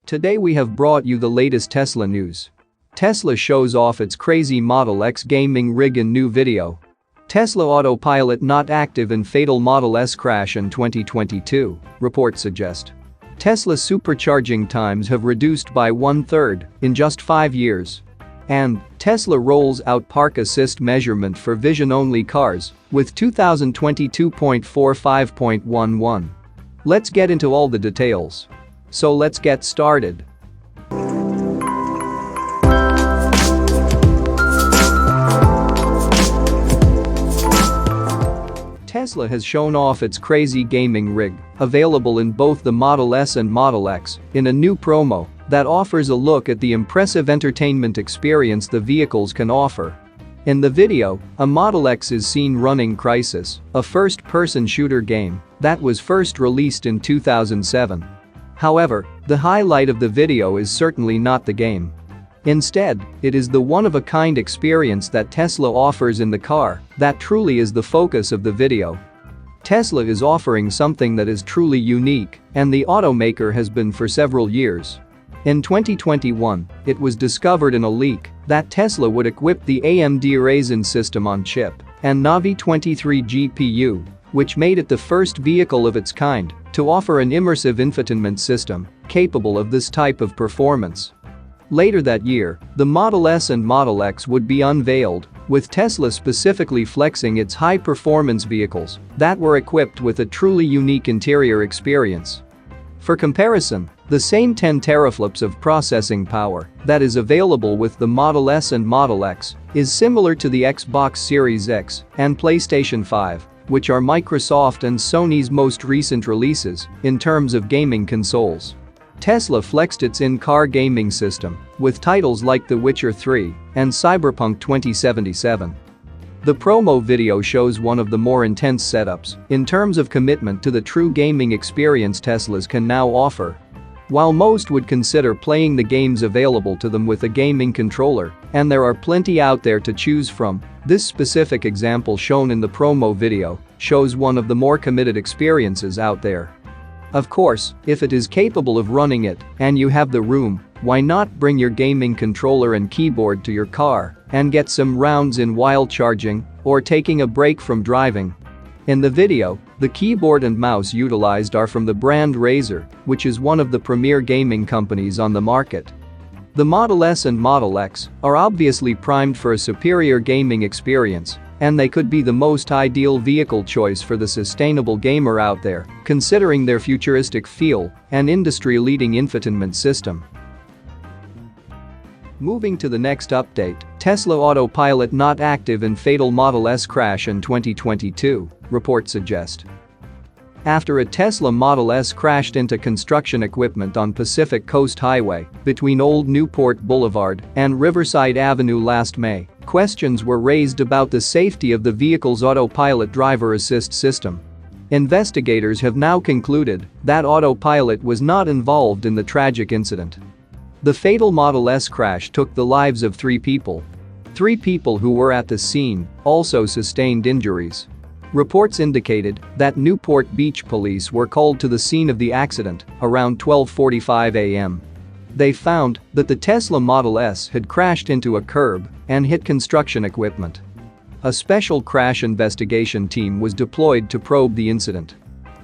Today we have brought you the latest Tesla news. Tesla shows off its crazy Model X gaming rig in new video. Tesla autopilot not active in fatal Model S crash in 2022, reports suggest. Tesla's supercharging times have reduced by 1/3 in just 5 years. And Tesla rolls out park assist measurement for vision-only cars with 2022.45.11. Let's get into all the details. So let's get started. Tesla has shown off its crazy gaming rig, available in both the Model S and Model X, in a new promo that offers a look at the impressive entertainment experience the vehicles can offer. In the video, a Model X is seen running Crisis, a first-person shooter game that was first released in 2007. However, the highlight of the video is certainly not the game. Instead, it is the one-of-a-kind experience that Tesla offers in the car that truly is the focus of the video. Tesla is offering something that is truly unique, and the automaker has been for several years. In 2021, it was discovered in a leak that Tesla would equip the AMD Ryzen system on chip and Navi 23 GPU, which made it the first vehicle of its kind to offer an immersive infotainment system capable of this type of performance. Later that year, the Model S and Model X would be unveiled, with Tesla specifically flexing its high-performance vehicles that were equipped with a truly unique interior experience. For comparison, the same 10 teraflops of processing power that is available with the Model S and Model X is similar to the Xbox Series X and PlayStation 5, which are Microsoft and Sony's most recent releases in terms of gaming consoles. Tesla flexed its in-car gaming system with titles like The Witcher 3 and Cyberpunk 2077. The promo video shows one of the more intense setups in terms of commitment to the true gaming experience Teslas can now offer. While most would consider playing the games available to them with a gaming controller, and there are plenty out there to choose from, this specific example shown in the promo video shows one of the more committed experiences out there. Of course, if it is capable of running it and you have the room, why not bring your gaming controller and keyboard to your car and get some rounds in while charging or taking a break from driving? In the video, the keyboard and mouse utilized are from the brand Razer, which is one of the premier gaming companies on the market. The Model S and Model X are obviously primed for a superior gaming experience, and they could be the most ideal vehicle choice for the sustainable gamer out there, considering their futuristic feel and industry-leading infotainment system. Moving to the next update, Tesla autopilot not active in fatal Model S crash in 2022, reports suggest. After a Tesla Model S crashed into construction equipment on Pacific Coast Highway between Old Newport Boulevard and Riverside Avenue last May, questions were raised about the safety of the vehicle's autopilot driver assist system. Investigators have now concluded that autopilot was not involved in the tragic incident. The fatal Model S crash took the lives of 3 people. 3 people who were at the scene also sustained injuries. Reports indicated that Newport Beach police were called to the scene of the accident around 12:45 a.m. They found that the Tesla Model S had crashed into a curb and hit construction equipment. A special crash investigation team was deployed to probe the incident.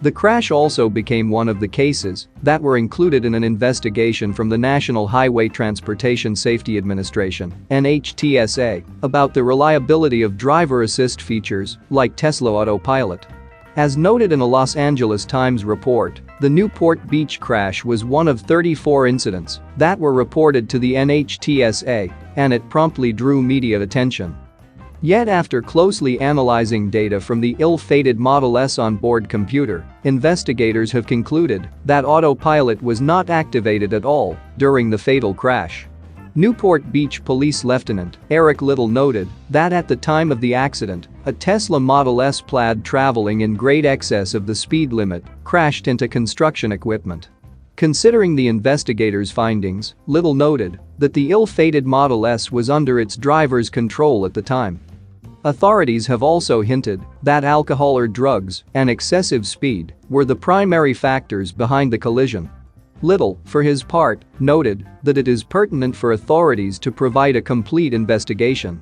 The crash also became one of the cases that were included in an investigation from the National Highway Transportation Safety Administration (NHTSA) about the reliability of driver assist features like Tesla Autopilot. As noted in a Los Angeles Times report, the Newport Beach crash was one of 34 incidents that were reported to the NHTSA, and it promptly drew media attention. Yet after closely analyzing data from the ill-fated Model S onboard computer, investigators have concluded that autopilot was not activated at all during the fatal crash. Newport Beach Police Lieutenant Eric Little noted that at the time of the accident, a Tesla Model S Plaid traveling in great excess of the speed limit crashed into construction equipment. Considering the investigators' findings, Little noted that the ill-fated Model S was under its driver's control at the time. Authorities have also hinted that alcohol or drugs and excessive speed were the primary factors behind the collision. Little, for his part, noted that it is pertinent for authorities to provide a complete investigation.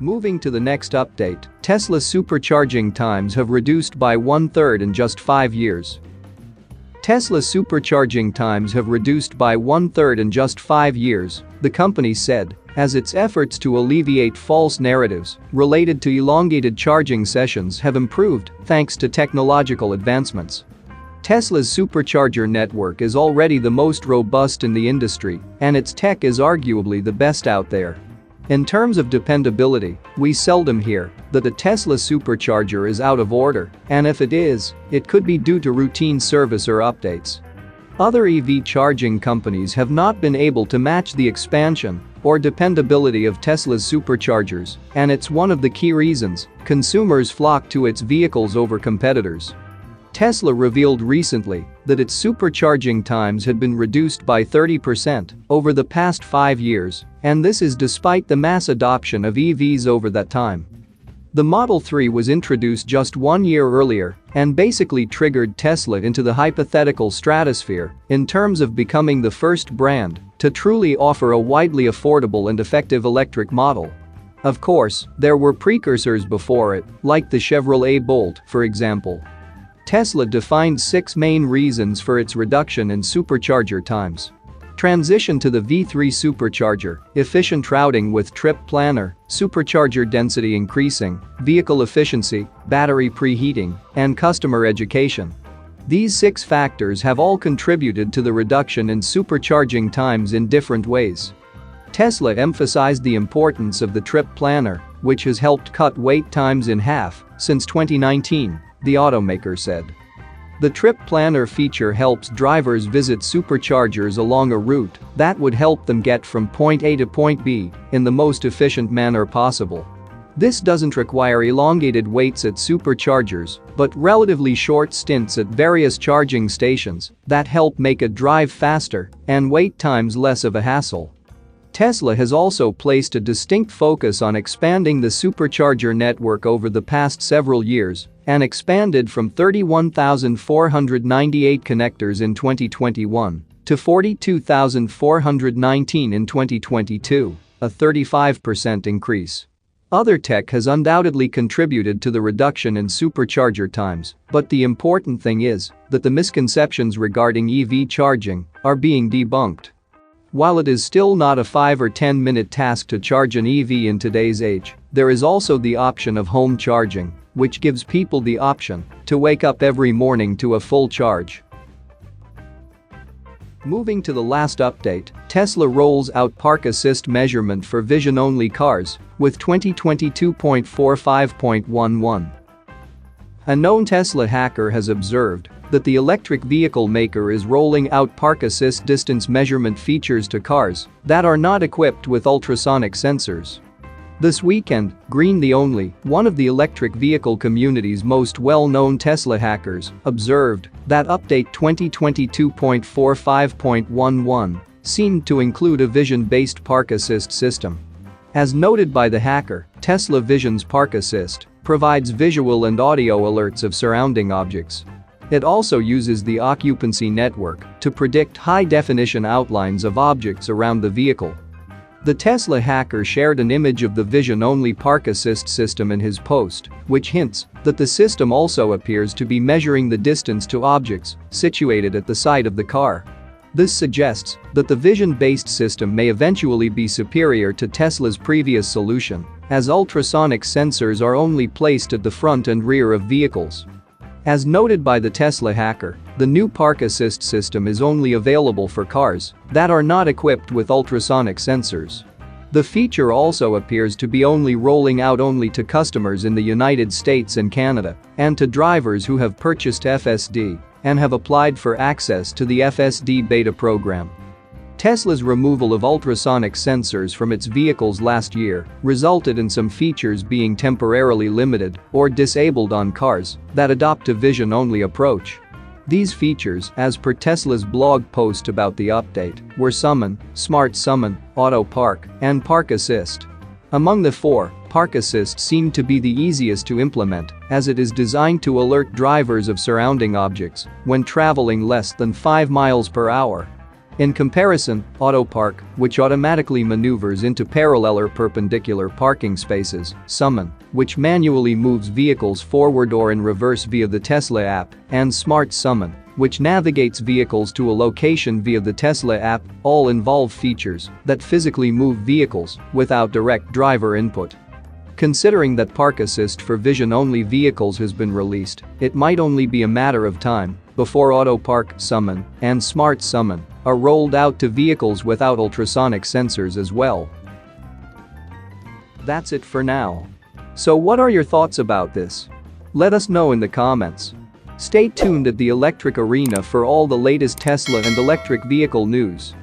Moving to the next update, Tesla's supercharging times have reduced by 1/3 in just 5 years. Tesla's supercharging times have reduced by 1/3 in just 5 years, the company said, as its efforts to alleviate false narratives related to elongated charging sessions have improved thanks to technological advancements. Tesla's supercharger network is already the most robust in the industry, and its tech is arguably the best out there. In terms of dependability, we seldom hear that a Tesla supercharger is out of order, and if it is, it could be due to routine service or updates. Other EV charging companies have not been able to match the expansion or dependability of Tesla's superchargers, and it's one of the key reasons consumers flock to its vehicles over competitors. Tesla revealed recently that its supercharging times had been reduced by 30% over the past 5 years, and this is despite the mass adoption of EVs over that time. The Model 3 was introduced just 1 year earlier and basically triggered Tesla into the hypothetical stratosphere in terms of becoming the first brand to truly offer a widely affordable and effective electric model. Of course, there were precursors before it, like the Chevrolet Bolt, for example. Tesla defined 6 main reasons for its reduction in supercharger times. Transition to the V3 supercharger, efficient routing with trip planner, supercharger density increasing, vehicle efficiency, battery preheating, and customer education. These 6 factors have all contributed to the reduction in supercharging times in different ways. Tesla emphasized the importance of the trip planner, which has helped cut wait times in half since 2019. The automaker said. The trip planner feature helps drivers visit superchargers along a route that would help them get from point A to point B in the most efficient manner possible. This doesn't require elongated waits at superchargers, but relatively short stints at various charging stations that help make a drive faster and wait times less of a hassle. Tesla has also placed a distinct focus on expanding the supercharger network over the past several years and expanded from 31,498 connectors in 2021 to 42,419 in 2022, a 35% increase. Other tech has undoubtedly contributed to the reduction in supercharger times, but the important thing is that the misconceptions regarding EV charging are being debunked. While it is still not a 5 or 10-minute task to charge an EV in today's age, there is also the option of home charging, which gives people the option to wake up every morning to a full charge. Moving to the last update, Tesla rolls out park assist measurement for vision-only cars with 2022.45.11. A known Tesla hacker has observed that the electric vehicle maker is rolling out park assist distance measurement features to cars that are not equipped with ultrasonic sensors. This weekend, Green the Only, one of the electric vehicle community's most well-known Tesla hackers, observed that update 2022.45.11 seemed to include a vision-based park assist system. As noted by the hacker, Tesla Vision's Park Assist provides visual and audio alerts of surrounding objects. It also uses the occupancy network to predict high-definition outlines of objects around the vehicle. The Tesla hacker shared an image of the vision-only park assist system in his post, which hints that the system also appears to be measuring the distance to objects situated at the side of the car. This suggests that the vision-based system may eventually be superior to Tesla's previous solution, as ultrasonic sensors are only placed at the front and rear of vehicles. As noted by the Tesla hacker, the new park assist system is only available for cars that are not equipped with ultrasonic sensors. The feature also appears to be rolling out only to customers in the United States and Canada, and to drivers who have purchased FSD and have applied for access to the FSD beta program. Tesla's removal of ultrasonic sensors from its vehicles last year resulted in some features being temporarily limited or disabled on cars that adopt a vision-only approach. These features, as per Tesla's blog post about the update, were Summon, Smart Summon, Auto Park, and Park Assist. Among the 4, Park Assist seemed to be the easiest to implement, as it is designed to alert drivers of surrounding objects when traveling less than 5 miles per hour. In comparison, Auto Park, which automatically maneuvers into parallel or perpendicular parking spaces, Summon, which manually moves vehicles forward or in reverse via the Tesla app, and Smart Summon, which navigates vehicles to a location via the Tesla app, all involve features that physically move vehicles without direct driver input. Considering that Park Assist for vision-only vehicles has been released, it might only be a matter of time before Auto Park, Summon, and Smart Summon are rolled out to vehicles without ultrasonic sensors as well. That's it for now. So what are your thoughts about this? Let us know in the comments. Stay tuned at the Electric Arena for all the latest Tesla and electric vehicle news.